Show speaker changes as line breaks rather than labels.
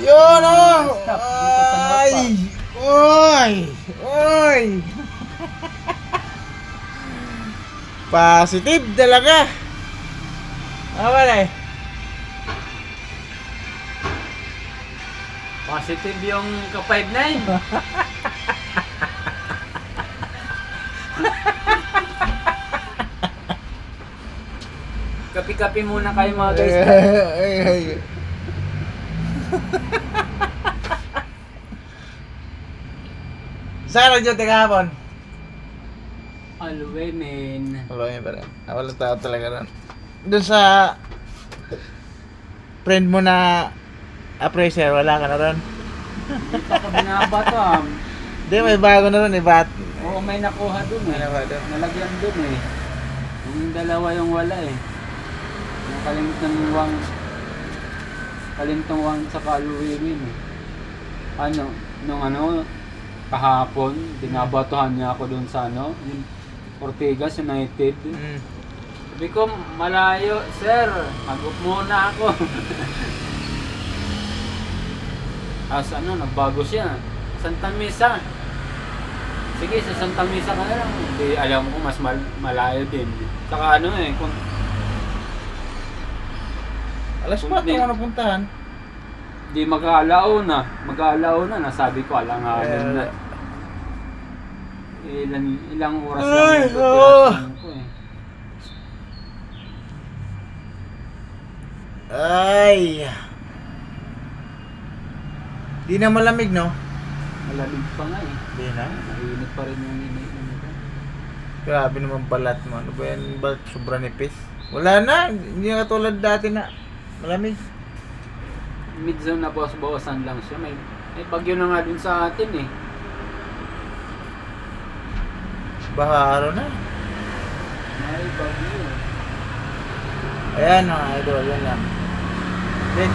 Yun oh!
Stop dito sa Napa.
Ay! Oy! Oy! Positive talaga! Okay.
Positive yung ka-5'9". Kapi-kapi muna kayo mga guys.
Ay. Saan radyo kahapon?
Alwe men.
Wala yun pa rin. Walang tao talaga ron. Doon sa friend mo na appraiser, wala ka na ron?
Hindi pa ko binabato.
Hindi, may bago na ron eh.
Oo, may nakuha dun
May nakuha dun.
Nalagyan dun eh. Yung dalawa yung wala eh. Yung kalimtang wang sa kaluwiwin eh. Kahapon, binabatuhan niya ako dun sa yung Ortigas United. Sabi ko, malayo, sir. Mag-up muna ako. As nagbago siya. Santa Mesa. Sige, sa Santa Mesa ka na lang. Hindi, alam ko, mas malayo din. Saka kung
Alas 4 ka napuntahan.
di mag-aalaw na, nasabi ko, alanganin na. Ilang oras lang
Ay,
yung
oh.
tirasan ko eh.
Ay. Di na malamig, no?
Malamig pa nga eh.
Di na.
Mainit pa rin yung init ko.
Grabe naman balat mo. Ano ba yan? Balat sobrang nipis? Wala na. Hindi na katulad dati na malamig.
Mid-zone na bawas-bawasan lang siya. May bagyo na nga dun sa atin eh.
Baha araw na.
May bagyo.
Ayan mga idol. Yan lang. Then,